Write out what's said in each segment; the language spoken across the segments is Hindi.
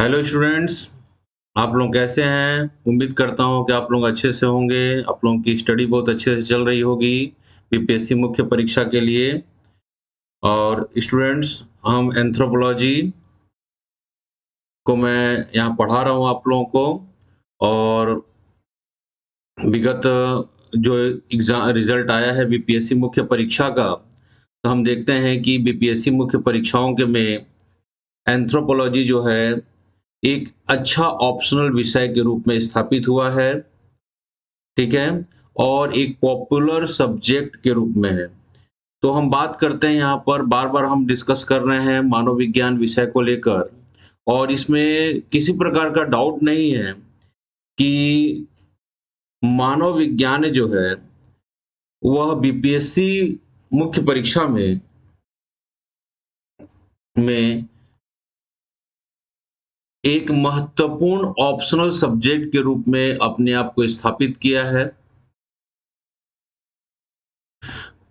हेलो स्टूडेंट्स, आप लोग कैसे हैं? उम्मीद करता हूँ कि आप लोग अच्छे से होंगे। आप लोगों की स्टडी बहुत अच्छे से चल रही होगी बीपीएससी मुख्य परीक्षा के लिए। और स्टूडेंट्स, हम एंथ्रोपोलॉजी को मैं यहाँ पढ़ा रहा हूँ आप लोगों को। और विगत जो एग्जाम रिजल्ट आया है बीपीएससी मुख्य परीक्षा का, तो हम देखते हैं कि बीपीएससी मुख्य परीक्षाओं के में एंथ्रोपोलॉजी जो है एक अच्छा ऑप्शनल विषय के रूप में स्थापित हुआ है, ठीक है? और एक पॉपुलर सब्जेक्ट के रूप में है। तो हम बात करते हैं यहाँ पर बार-बार हम डिस्कस कर रहे हैं मानव विज्ञान विषय को लेकर, और इसमें किसी प्रकार का डाउट नहीं है कि मानव विज्ञान जो है, वह बीपीएससी मुख्य परीक्षा में एक महत्वपूर्ण ऑप्शनल सब्जेक्ट के रूप में अपने आप को स्थापित किया है।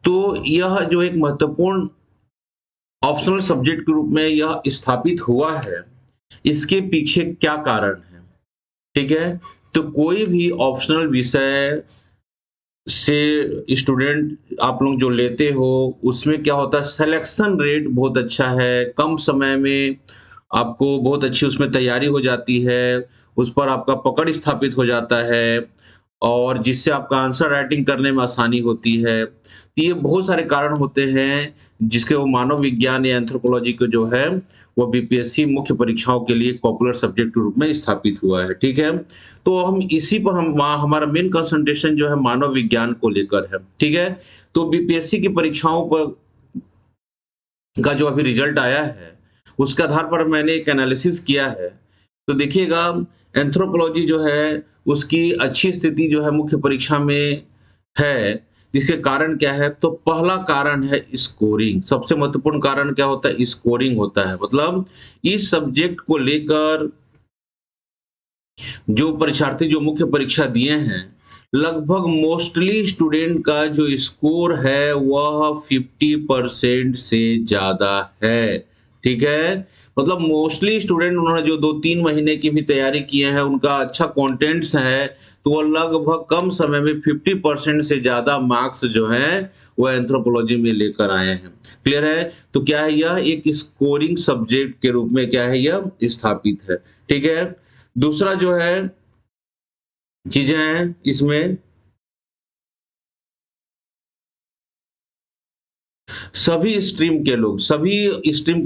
तो यह जो एक महत्वपूर्ण ऑप्शनल सब्जेक्ट के रूप में यह स्थापित हुआ है, इसके पीछे क्या कारण है? ठीक है? तो कोई भी ऑप्शनल विषय से स्टूडेंट आप लोग जो लेते हो, उसमें क्या होता है, सिलेक्शन रेट बहुत अच्छा है, कम समय में आपको बहुत अच्छी उसमें तैयारी हो जाती है, उस पर आपका पकड़ स्थापित हो जाता है और जिससे आपका आंसर राइटिंग करने में आसानी होती है। तो ये बहुत सारे कारण होते हैं, जिसके वो मानव विज्ञान या एंथ्रोपोलॉजी को जो है, वो बीपीएससी मुख्य परीक्षाओं के लिए एक पॉपुलर सब्जेक्ट के रूप में स्थापित हुआ है, ठीक है? तो हम इसी पर हमारा मेन कंसंट्रेशन जो है मानव विज्ञान को लेकर है, ठीक है? तो बीपीएससी की परीक्षाओं पर का जो अभी रिजल्ट आया है, उसके आधार पर मैंने एक एनालिसिस किया है। तो देखिएगा, एंथ्रोपोलॉजी जो है, उसकी अच्छी स्थिति जो है मुख्य परीक्षा में है। जिसके कारण क्या है? तो पहला कारण है स्कोरिंग। सबसे महत्वपूर्ण कारण क्या होता है? स्कोरिंग होता है। मतलब इस सब्जेक्ट को लेकर जो परीक्षार्थी जो मुख्य परीक्षा दिए हैं, लगभग मोस्टली स्टूडेंट का जो स्कोर है वह 50% से ज़्यादा है, ठीक है? मतलब मोस्टली स्टूडेंट उन्होंने जो 2-3 महीने की भी तैयारी किए हैं, उनका अच्छा कंटेंट्स है, तो वो लगभग कम समय में 50% से ज़्यादा मार्क्स जो हैं, वो एंथ्रोपोलॉजी में लेकर आए हैं। क्लियर है? तो क्या है, यह एक स्कोरिंग सब्जेक्ट के रूप में क्या है, यह स्थापित है, ठीक है? दूसरा जो है चीज़ें हैं इसमें, सभी स्ट्रीम के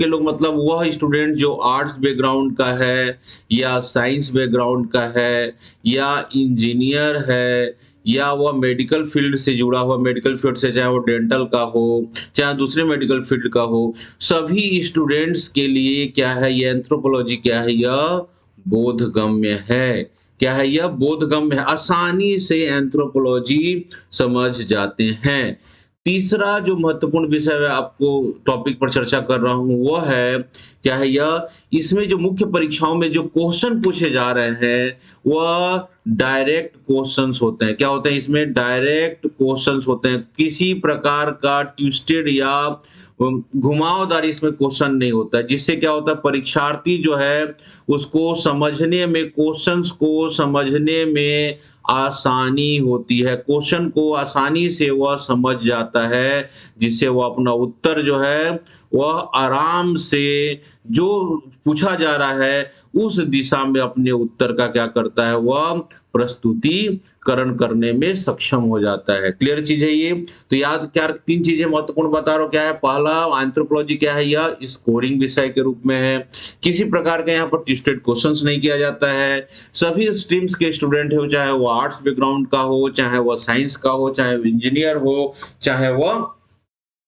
लोग मतलब वह स्टूडेंट जो आर्ट्स बैकग्राउंड का है या साइंस बैकग्राउंड का है या इंजीनियर है या वह मेडिकल फील्ड से जुड़ा हुआ, मेडिकल फील्ड से चाहे वो डेंटल का हो, चाहे दूसरे मेडिकल फील्ड का हो, सभी स्टूडेंट्स के लिए क्या है, ये एंथ्रोपोलॉजी क्या है, यह बोधगम्य है। क्या है, यह बोधगम्य है, आसानी से एंथ्रोपोलॉजी समझ जाते हैं। तीसरा जो महत्वपूर्ण विषय मैं आपको टॉपिक पर चर्चा कर रहा हूँ, वो है क्या है, यह इसमें जो मुख्य परीक्षाओं में जो क्वेश्चन पूछे जा रहे हैं, वह डायरेक्ट क्वेश्चंस होते हैं। क्या होते हैं इसमें? डायरेक्ट क्वेश्चंस होते हैं। किसी प्रकार का ट्विस्टेड या घुमावदारी इसमें क्वेश्चन नहीं होता है, जिससे क्या होता है, परीक्षार्थी जो है उसको समझने में, क्वेश्चंस को समझने में आसानी होती है, क्वेश्चन को आसानी से वह समझ जाता है, जिससे वह अपना उत्तर जो है, वह आराम से जो पूछा जा रहा है, उस दिशा में अपने उत्तर का क्या करता है, वह प्रस्तुतिकरण करने में सक्षम हो जाता है। क्लियर चीज़ है ये? तो याद क्या 3 चीज़ें महत्वपूर्ण बता रहा हूँ, क्या है? पहला, एंथ्रोपोलॉजी क्या है, यह स्कोरिंग विषय के रूप में है। किसी प्रकार का यहाँ पर ट्विस्टेड क्वेश्चंस नहीं किया जाता है। सभी स्ट्रीम्स के स्टूडेंट हो, चाहे वो आर्ट्स बैकग्राउंड का हो, चाहे वह साइंस का हो, चाहे वो इंजीनियर हो, चाहे वह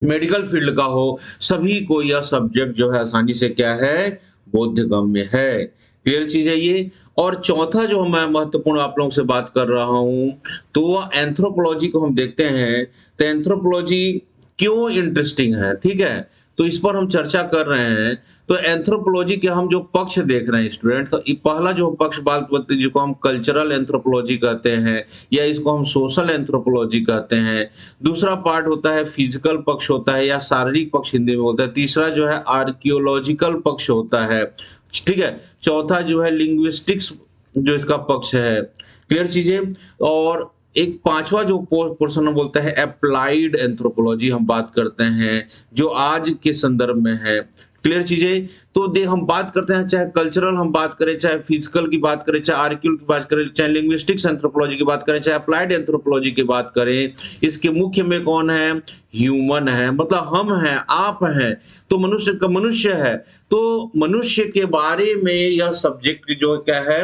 मेडिकल फील्ड का हो, सभी को यह सब्जेक्ट जो है आसानी से क्या है, बोधगम्य है। क्लियर चीज़ है ये? और चौथा जो मैं महत्वपूर्ण आप लोगों से बात कर रहा हूँ, तो वो एंथ्रोपोलॉजी को हम देखते हैं, तो एंथ्रोपोलॉजी क्यों इंटरेस्टिंग है, ठीक है? तो इस पर हम चर्चा कर रहे हैं। तो एंथ्रोपोलॉजी के हम जो पक्ष देख रहे हैं स्टूडेंट, तो पहला जो पक्ष बात करते हैं जिसको हम कल्चरल एंथ्रोपोलॉजी कहते हैं या इसको हम सोशल एंथ्रोपोलॉजी कहते हैं। दूसरा पार्ट होता है फिजिकल पक्ष होता है या शारीरिक पक्ष हिंदी में बोलते हैं। तीसरा जो है आर्कियोलॉजिकल पक्ष होता है, ठीक है। चौथा जो है लिंग्विस्टिक्स जो इसका पक्ष है। क्लियर चीजें। और एक पांचवा जो पोर्शन हम बोलते हैं अप्लाइड एंथ्रोपोलॉजी हम बात करते हैं जो आज के संदर्भ में है। क्लियर चीजें। तो देख हम बात करते हैं चाहे कल्चरल हम बात करें, चाहे फिजिकल की बात करें, चाहे आर्कियल की बात करें, चाहे लिंग्विस्टिक्स एंथ्रोपोलॉजी की बात करें, चाहे अप्लाइड एंथ्रोपोलॉजी की बात करें, इसके मुख्य में कौन है? ह्यूमन है, मतलब हम हैं, आप हैं, तो मनुष्य का मनुष्य है। तो मनुष्य के बारे में यह सब्जेक्ट जो क्या है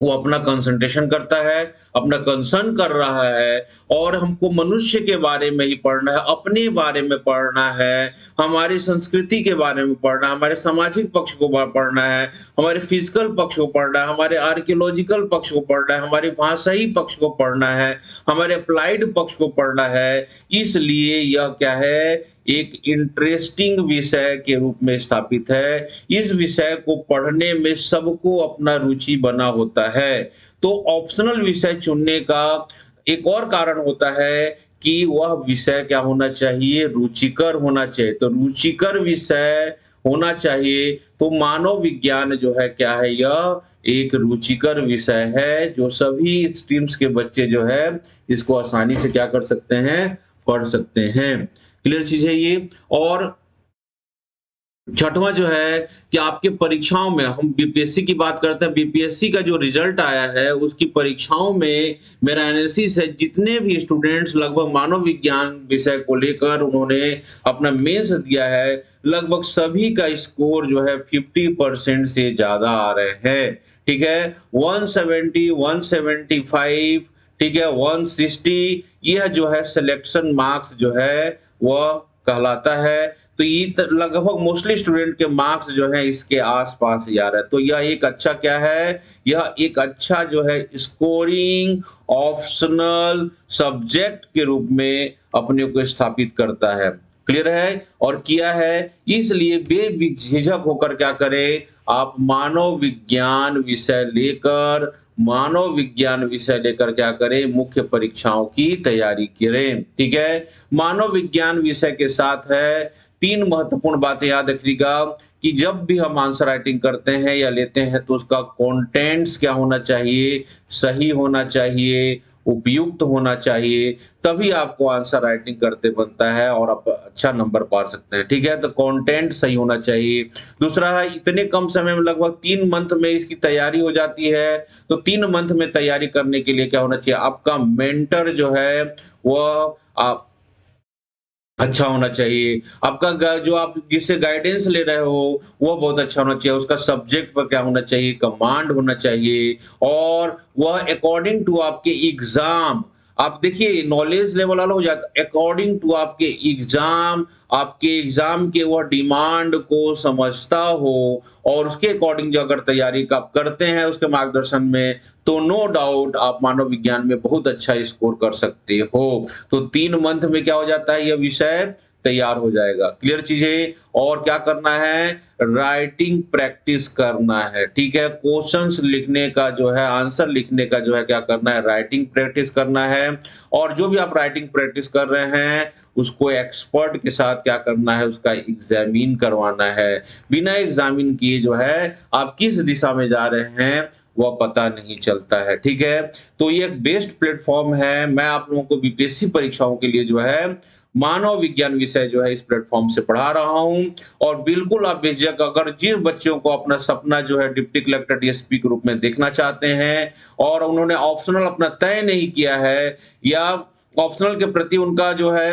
वो अपना कंसंट्रेशन करता है, अपना कंसर्न कर रहा है और हमको मनुष्य के बारे में ही पढ़ना है, अपने बारे में पढ़ना है, हमारी संस्कृति के बारे में पढ़ना है, हमारे सामाजिक पक्ष को पढ़ना है, हमारे फिजिकल पक्ष को पढ़ना है, हमारे आर्कियोलॉजिकल पक्ष को पढ़ना है, हमारे भाषाई पक्ष को पढ़ना है, हमारे अप्लाइड पक्ष को पढ़ना है। इसलिए यह क्या है? एक इंटरेस्टिंग विषय के रूप में स्थापित है। इस विषय को पढ़ने में सबको अपना रुचि बना होता है। तो ऑप्शनल विषय चुनने का एक और कारण होता है कि वह विषय क्या होना चाहिए? रुचिकर होना चाहिए। तो रुचिकर विषय होना चाहिए। तो मानव विज्ञान जो है क्या है? यह एक रुचिकर विषय है जो सभी स्ट्रीम्स के बच्चे जो है इसको आसानी से क्या कर सकते हैं? पढ़ सकते हैं। क्लियर चीज है ये। और छठवां जो है कि आपके परीक्षाओं में हम बीपीएससी की बात करते हैं, बीपीएससी का जो रिजल्ट आया है उसकी परीक्षाओं में मेरा एनालिसिस है जितने भी स्टूडेंट्स लगभग मानव विज्ञान विषय को लेकर उन्होंने अपना मेंस दिया है, लगभग सभी का स्कोर जो है 50% से ज्यादा आ रहे हैं। ठीक है, 170, 175, ठीक है, 160, यह जो है सिलेक्शन मार्क्स जो है वह कहलाता है। तो ये लगभग मोस्टली स्टूडेंट के मार्क्स जो है इसके आसपास ही आ रहा है। तो यह एक अच्छा क्या है? यह एक अच्छा जो है स्कोरिंग ऑप्शनल सब्जेक्ट के रूप में अपने को स्थापित करता है। क्लियर है? और किया है, इसलिए बेझिझक होकर क्या करें? आप मानव विज्ञान विषय लेकर क्या करें? मुख्य परीक्षाओं की तैयारी करें। ठीक है, मानव विज्ञान विषय के साथ है 3 महत्वपूर्ण बातें याद रखिएगा कि जब भी हम आंसर राइटिंग करते हैं या लेते हैं तो उसका कंटेंट्स क्या होना चाहिए? सही होना चाहिए, उपयुक्त होना चाहिए, तभी आपको आंसर राइटिंग करते बनता है और आप अच्छा नंबर पा सकते हैं। ठीक है, तो कंटेंट सही होना चाहिए। दूसरा है इतने कम समय में लगभग 3 मंथ में इसकी तैयारी हो जाती है। तो 3 मंथ में तैयारी करने के लिए क्या होना चाहिए? आपका मेंटर जो है वह आप अच्छा होना चाहिए। आपका जो आप जिससे गाइडेंस ले रहे हो वो बहुत अच्छा होना चाहिए। उसका सब्जेक्ट पर क्या होना चाहिए? कमांड होना चाहिए और वह अकॉर्डिंग टू आपके एग्जाम, आप देखिए नॉलेज लेवल अलग हो जाता है। अकॉर्डिंग टू आपके एग्जाम के वह डिमांड को समझता हो और उसके अकॉर्डिंग जो अगर तैयारी आप करते हैं उसके मार्गदर्शन में, तो नो डाउट आप मानव विज्ञान में बहुत अच्छा स्कोर कर सकते हो। तो 3 मंथ में क्या हो जाता है? यह विषय तैयार हो जाएगा। क्लियर चीजें। और क्या करना है? राइटिंग प्रैक्टिस करना है। ठीक है, क्वेश्चंस लिखने का जो है, आंसर लिखने का जो है क्या करना है? राइटिंग प्रैक्टिस करना है। और जो भी आप राइटिंग प्रैक्टिस कर रहे हैं उसको एक्सपर्ट के साथ क्या करना है? उसका एग्जामिन करवाना है। बिना एग्जामिन किए जो है आप किस दिशा में जा रहे हैं वह पता नहीं चलता है। ठीक है, तो ये एक बेस्ट प्लेटफॉर्म है। मैं आप लोगों को बीपीएससी परीक्षाओं के लिए जो है मानव विज्ञान विषय जो है इस प्लेटफॉर्म से पढ़ा रहा हूं। और बिल्कुल आप बेझिझक अगर जिन बच्चों को अपना सपना जो है डिप्टी कलेक्टर डीएसपी के रूप में देखना चाहते हैं और उन्होंने ऑप्शनल अपना तय नहीं किया है या ऑप्शनल के प्रति उनका जो है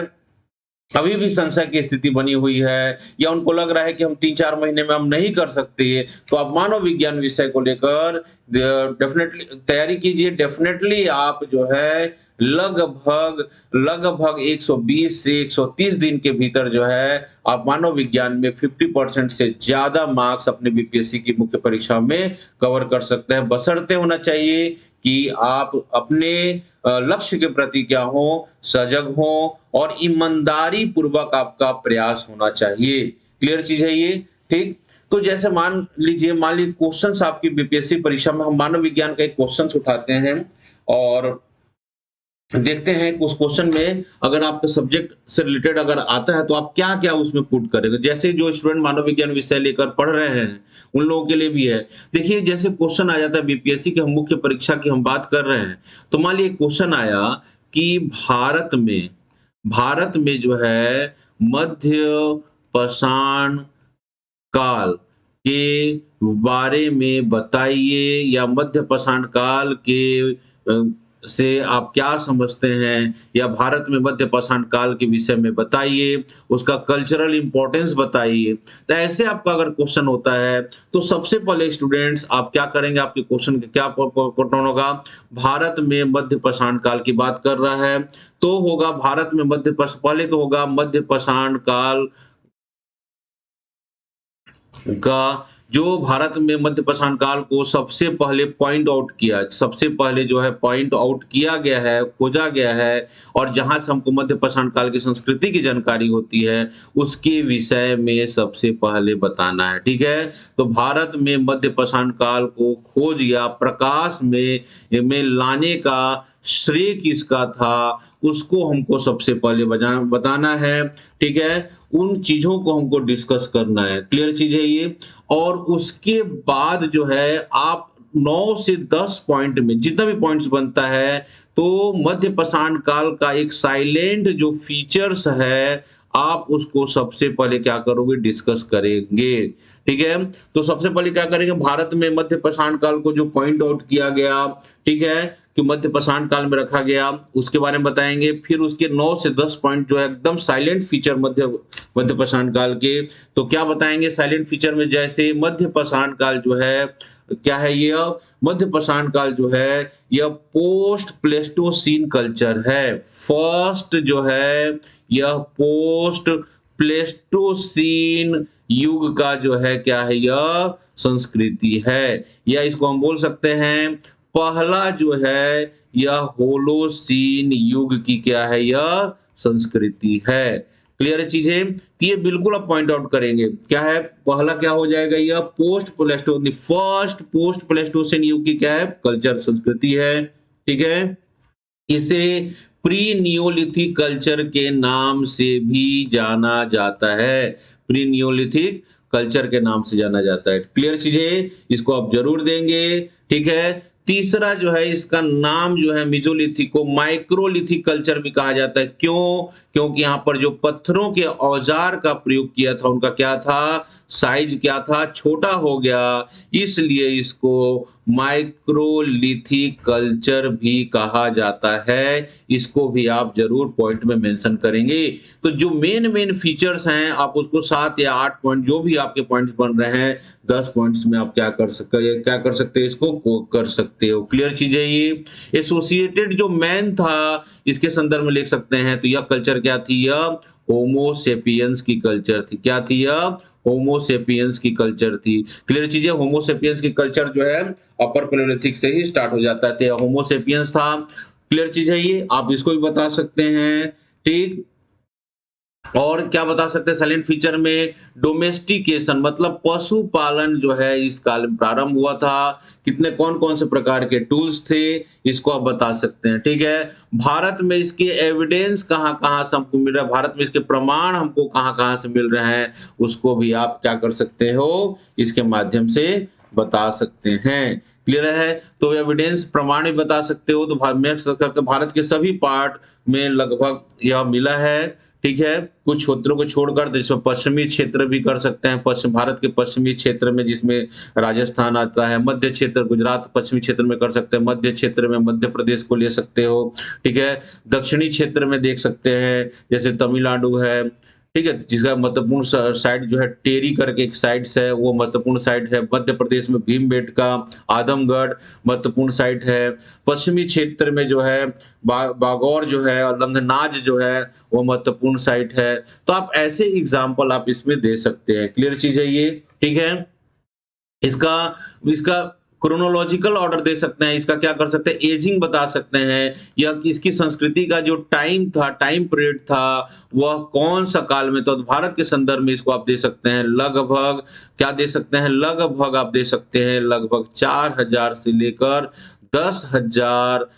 अभी भी संशय की स्थिति बनी हुई है या उनको लग रहा है कि हम 3-4 महीने में हम नहीं कर सकते, तो आप मानव विज्ञान विषय को लेकर डेफिनेटली तैयारी कीजिए। डेफिनेटली आप जो है लगभग 120 से 130 दिन के भीतर जो है आप मानव विज्ञान में 50% से ज्यादा मार्क्स अपने बीपीएससी की मुख्य परीक्षा में कवर कर सकते हैं। बशर्ते होना चाहिए कि आप अपने लक्ष्य के प्रति क्या हो? सजग हो और ईमानदारी पूर्वक आपका प्रयास होना चाहिए। क्लियर चीज है ये? ठीक। तो जैसे मान लीजिए क्वेश्चंस आपकी बीपीएससी परीक्षा में हम मानव विज्ञान का एक क्वेश्चंस उठाते हैं और देखते हैं कि उस क्वेश्चन में अगर आपके सब्जेक्ट से रिलेटेड अगर आता है तो आप क्या-क्या उसमें पुट करेंगे। जैसे जो स्टूडेंट मानव विज्ञान विषय लेकर पढ़ रहे हैं, उन लोगों के लिए भी है। देखिए जैसे क्वेश्चन आ जाता है बीपीएससी की हम मुख्य परीक्षा की हम बात कर रहे हैं। तो मान लीजिए क्वेश्चन आया कि भारत में जो है मध्य पाषाण काल के बारे में बताइए या मध्य पाषाण काल के से आप क्या समझते हैं या भारत में मध्य पाषाण काल के विषय में बताइए, उसका कल्चरल इम्पोर्टेंस बताइए। तो ऐसे आपका अगर क्वेश्चन होता है, तो सबसे पहले स्टूडेंट्स आप क्या करेंगे, आपके क्वेश्चन का क्या पैटर्न होगा, भारत में मध्य पाषाण काल की बात कर रहा है, तो होगा भारत में पहले तो होगा मध्य पाषाण काल का जो भारत में मध्य पाषाण काल को सबसे पहले सबसे पहले जो है पॉइंट आउट किया गया है, खोजा गया है और जहाँ से हमको मध्य पाषाण काल की संस्कृति की जानकारी होती है, उसके विषय में सबसे पहले बताना है, ठीक है? तो भारत में मध्य पाषाण काल को खोज या प्रकाश में लाने का श्रेय किसका था, उसको हमको सबसे पहले बताना है, ठीक है? उन चीज़ों को हमको डिस्कस करना है, क्लियर चीज़ है ये। और उसके बाद जो है आप 9 से 10 पॉइंट में जितना भी पॉइंट्स बनता है, तो मध्य पाषाण काल का एक साइलेंट जो फीचर्स है, आप उसको सबसे पहले क्या करोगे, डिस्कस करेंगे, ठीक है? तो सबसे पहले क्या करेंगे, भारत में मध्य पाषाण काल को जो पॉइंट आउट किया गया, ठीक है? कि मध्य पाषाण काल में रखा गया, उसके बारे में बताएँगे। फिर उसके 9 से 10 पॉइंट जो है एकदम साइलेंट फीचर मध्य पाषाण काल के, तो क्या बताएँगे साइलेंट फीचर में, जैसे मध्य पाषाण काल जो है, क्या है यह? मध्य पाषाण काल जो है, यह पोस्ट प्लेस्टोसीन कल्चर है। फर्स्ट जो है, यह पोस्ट प्लेस्टोसीन युग का जो है, क्या है यह? संस्कृति है। या इसको हम बोल सकते हैं पहला जो है, यह होलोसीन युग की क्या है, यह संस्कृति है। क्लियर है चीजें? तो ये बिल्कुल आप पॉइंट आउट करेंगे। क्या है? पहला क्या हो जाएगा, यह फर्स्ट पोस्ट प्लेस्टोसीन युग की क्या है, कल्चर संस्कृति है, ठीक है? इसे प्री नियोलिथिक कल्चर के नाम से भी जाना जाता है। प्री नियोलिथिक कल्चर के नाम से जाना जाता है। क्लियर चीजें? इसको आप जरूर देंगे, ठीक है? तीसरा जो है, इसका नाम जो है मेसोलिथिक को माइक्रोलिथिक कल्चर भी कहा जाता है। क्यों? क्योंकि यहाँ पर जो पत्थरों के औजार का प्रयोग किया था, उनका क्या था, साइज क्या था, छोटा हो गया, इसलिए इसको माइक्रोलिथिक कल्चर भी कहा जाता है। इसको भी आप जरूर पॉइंट में मेंशन करेंगे। तो जो मेन फीचर्स हैं, आप उसको 7 या 8 पॉइंट जो भी आपके पॉइंट्स बन रहे हैं, 10 पॉइंट्स में आप क्या कर सकते हैं, इसको कर सकते हो। क्लियर चीज है ये? एसोसिएटेड जो मैन था, इसके संदर्भ में लिख सकते हैं, तो यह कल्चर क्या थी, यह होमो सेपियंस की कल्चर थी। क्या थी यह? होमो सेपियंस की कल्चर थी। क्लियर चीज है? होमो सेपियंस की कल्चर जो है अपर पैलेयोलिथिक से ही स्टार्ट हो जाता है, तो होमो सेपियंस था। क्लियर चीज है ये? आप इसको भी बता सकते हैं, ठीक? और क्या बता सकते हैं साइलेंट फीचर में, डोमेस्टिकेशन मतलब पशुपालन जो है इस काल में प्रारंभ हुआ था। कितने कौन-कौन से प्रकार के टूल्स थे, इसको आप बता सकते हैं, ठीक है? भारत में इसके एविडेंस कहाँ-कहाँ से हमको मिल रहा है, भारत में इसके प्रमाण हमको कहाँ-कहाँ से मिल रहे हैं, उसको भी आप क्या कर सकते हो, इसके माध्यम से बता सकते हैं। क्लियर है? तो एविडेंस प्रमाण भी बता सकते हो, तो भारत के सभी पार्ट में लगभग यह मिला है, ठीक है? कुछ क्षेत्रों को छोड़कर, तो इसमें पश्चिमी क्षेत्र भी कर सकते हैं, भारत के पश्चिमी क्षेत्र में जिसमें राजस्थान आता है, मध्य क्षेत्र गुजरात पश्चिमी क्षेत्र में कर सकते हैं, मध्य क्षेत्र में मध्य प्रदेश को ले सकते हो, ठीक है? दक्षिणी क्षेत्र में देख सकते हैं, जैसे तमिलनाडु है, ठीक है? जिसका महत्वपूर्ण साइट जो है टेरी करके एक साइट्स है, वो महत्वपूर्ण साइट है। मध्य प्रदेश में भीमबेटका, आदमगढ़ महत्वपूर्ण साइट है। पश्चिमी क्षेत्र में जो है बागौर जो है और लंगनाज जो है, वो महत्वपूर्ण साइट है। तो आप ऐसे एग्जाम्पल आप इसमें दे सकते हैं। क्लियर चीज है ये, ठीक है? इसका इसका क्रोनोलॉजिकल ऑर्डर दे सकते हैं, इसका क्या कर सकते हैं, एजिंग बता सकते हैं, या इसकी संस्कृति का जो टाइम था, टाइम पीरियड था, वह कौन-सा काल में था। तो भारत के संदर्भ में इसको आप दे सकते हैं लगभग, क्या दे सकते हैं, लगभग आप दे सकते हैं लगभग 4000 से लेकर 10,000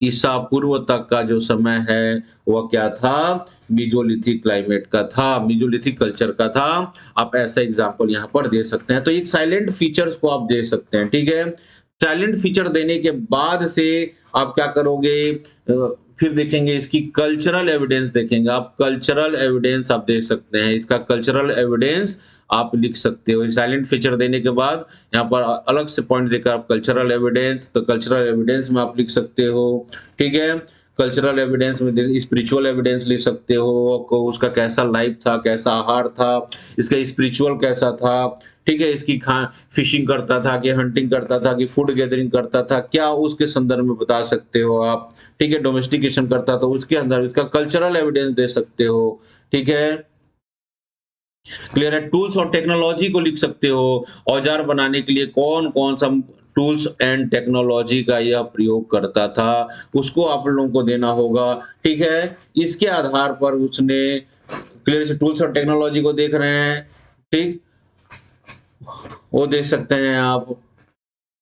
ईसा पूर्व तक का जो समय है, वह क्या था? मेसोलिथिक क्लाइमेट का था, मेसोलिथिक कल्चर का था। आप ऐसा एग्ज़ाम्पल यहाँ पर दे सकते हैं। तो एक साइलेंट फीचर्स को आप दे सकते हैं, ठीक है? साइलेंट फीचर देने के बाद से आप क्या करोगे, फिर देखेंगे इसकी कल्चरल एविडेंस देखेंगे। आप कल्चरल एविडेंस आप देख सकते हैं। इसका कल्चरल एविडेंस आप लिख सकते हो। साइलेंट फीचर देने के बाद यहाँ पर अलग से पॉइंट देकर आप कल्चरल एविडेंस, तो कल्चरल एविडेंस में आप लिख सकते हो, ठीक है? कल्चरल एविडेंस में स्पिरिचुअल एविडेंस लिख सकते हो, को उसका कैसा लाइफ था, कैसा आहार था, इसका स्पिरिचुअल कैसा था, ठीक है? इसकी फिशिंग करता था कि हंटिंग करता था कि फूड गैदरिंग करता था, क्या उसके संदर्भ में बता सकते हो आप, ठीक है? डोमेस्टिकेशन करता तो उसके अंदर इसका कल्चरल एविडेंस दे सकते हो, ठीक है? क्लियर है? टूल्स और टेक्नोलॉजी को लिख सकते हो, औजार बनाने के लिए कौन-कौन सा टूल्स एंड टेक्नोलॉजी का यह प्रयोग करता था, उसको आप लोगों को देना होगा, ठीक है? इसके आधार पर उसने क्लियर से टूल्स और टेक्नोलॉजी को देख रहे हैं, ठीक? वो देख सकते हैं आप।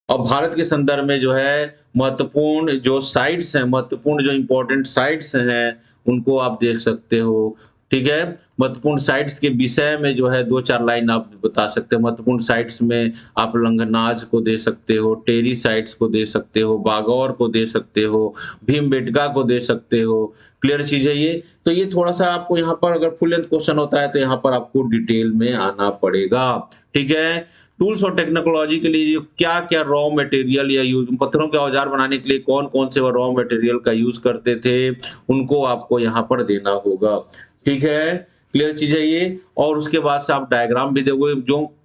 और भारत के संदर्भ में जो है महत्वपूर्ण जो साइट्स हैं, महत्वपूर्ण जो इम्पोर्टेंट साइट्स हैं, उनको आप देख सकते हो, ठीक है? महत्वपूर्ण साइट्स के विषय में जो है 2-4 लाइन आप बता सकते हैं। महत्वपूर्ण साइट्स में आप लंगनाज को दे सकते हो, टेरी साइट्स को दे सकते हो, बागौर को दे सकते हो, भीमबेटका को दे सकते हो। क्लियर चीज़ है ये? तो ये थोड़ा-सा आपको यहाँ पर अगर फुल लेंथ क्वेश्चन होता है, तो यहाँ पर आपको डिटेल में आना पड़ेगा, ठीक है? टूल्स और टेक्नोलॉजी के लिए क्या-क्या रॉ मटेरियल या पत्थरों के औजार बनाने के लिए कौन-कौन से रॉ मटेरियल का यूज़ करते थे, उनको आपको यहाँ पर देना होगा, ठीक है? क्लियर चीज़ है ये? और उसके बाद से आप डायग्राम भी दोगे, जो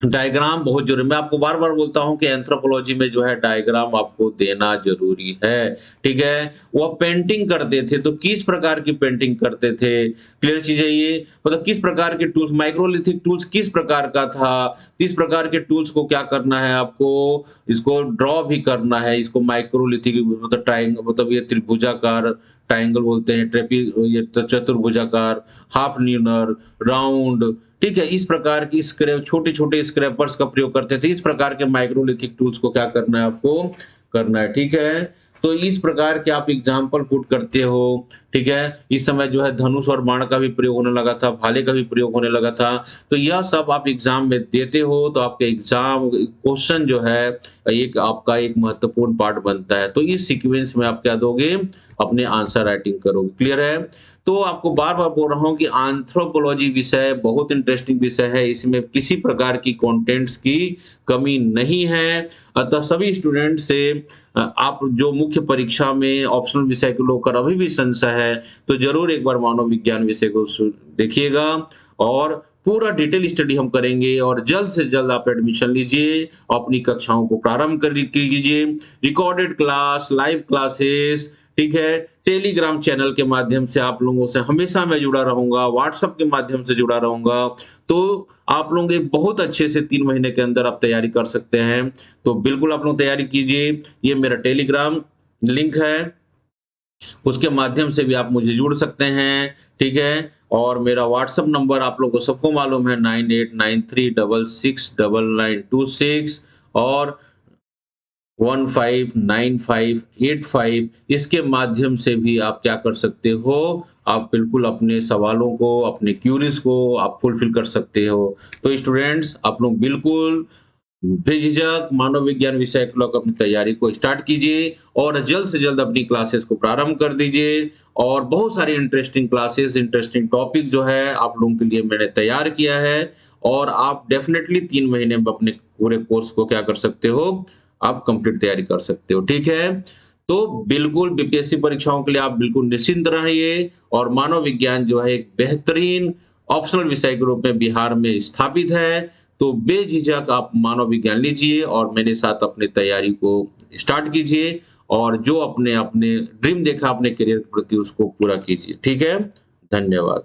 डायग्राम बहुत ज़रूरी है। मैं आपको बार-बार बोलता हूँ कि एंथ्रोपोलॉजी में जो है डायग्राम आपको देना ज़रूरी है, ठीक है? वो पेंटिंग करते थे, तो किस प्रकार की पेंटिंग करते थे? क्लियर चीज़ है ये? मतलब किस प्रकार के टूल्स, माइक्रोलिथिक टूल्स किस प्रकार का था? किस प्रकार के टूल्स को क्या करना है आपको? इसको ड्रॉ भी करना है, इसको माइक्रोलिथिक मतलब मतलब ये त्रिभुजाकार ट्रायंगल बोलते हैं, ये चतुर्भुजाकार, हाफ न्यूनर, राउंड, ठीक है? इस प्रकार की छोटे-छोटे स्क्रैपर्स का प्रयोग करते थे। इस प्रकार के माइक्रोलिथिक टूल्स को क्या करना है आपको? करना है, ठीक है? तो इस प्रकार के आप एग्ज़ाम्पल पुट करते हो, ठीक है? इस समय जो है धनुष और बाण का भी प्रयोग होने लगा था, भाले का भी प्रयोग होने लगा था। तो यह सब आप एग्ज़ाम में देते हो, तो आपके एग्ज़ाम क्वेश्चन जो है, एक आपका एक महत्वपूर्ण पार्ट बनता है। तो इस सीक्वेंस में आप क्या दोगे? अपने आंसर राइटिंग करोगे। क्लियर है? तो आपको बार-बार बोल रहा हूँ कि एंथ्रोपोलॉजी विषय बहुत इंटरेस्टिंग विषय है, इसमें किसी प्रकार की कंटेंट्स की कमी नहीं है। अतः सभी स्टूडेंट से आप जो मुख्य परीक्षा में ऑप्शनल विषय को लेकर अभी भी संशय है, तो ज़रूर एक बार मानव विज्ञान विषय को देखिएगा, और पूरा डिटेल स्टडी हम करेंगे, और जल्द से जल्द आप एडमिशन लीजिए, अपनी कक्षाओं को प्रारंभ कीजिए। रिकॉर्डेड क्लास, लाइव क्लासेस, ठीक है? टेलीग्राम चैनल के माध्यम से आप लोगों से हमेशा मैं जुड़ा रहूँगा, व्हाट्सएप के माध्यम से जुड़ा रहूँगा। तो आप लोग एक बहुत अच्छे से 3 महीने के अंदर आप तैयारी कर सकते हैं। तो बिल्कुल आप लोग तैयारी कीजिए। ये मेरा टेलीग्राम लिंक है, उसके माध्यम से भी आप मुझे जुड़ सकते हैं, ठीक है? और मेरा व्हाट्सएप नंबर आप लोगों को सबको मालूम है, 9893669926 और 159585, इसके माध्यम से भी आप क्या कर सकते हो, आप बिल्कुल अपने सवालों को, अपने क्यूरीज को आप फुलफिल कर सकते हो। तो स्टूडेंट्स, आप लोग बिल्कुल बेझिझक मानव विज्ञान विषय को लेकर अपनी तैयारी को स्टार्ट कीजिए, और जल्द से जल्द अपनी क्लासेस को प्रारंभ कर दीजिए। और बहुत सारी इंटरेस्टिंग क्लासेस, इंटरेस्टिंग टॉपिक जो है आप लोगों के लिए मैंने तैयार किया है, और आप डेफिनेटली 3 महीने में अपने पूरे कोर्स को क्या कर सकते हो, आप कंप्लीट तैयारी कर सकते हो, ठीक है? तो बिल्कुल बीपीएससी परीक्षाओं के लिए आप बिल्कुल निश्चिंत रहिए, और मानव विज्ञान जो है एक बेहतरीन ऑप्शनल विषय के रूप में बिहार में स्थापित है। तो बेझिझक आप मानव विज्ञान लीजिए और मेरे साथ अपनी तैयारी को स्टार्ट कीजिए, और जो अपने अपने ड्रीम देखा अपने करियर के प्रति, उसको पूरा कीजिए, ठीक है? धन्यवाद।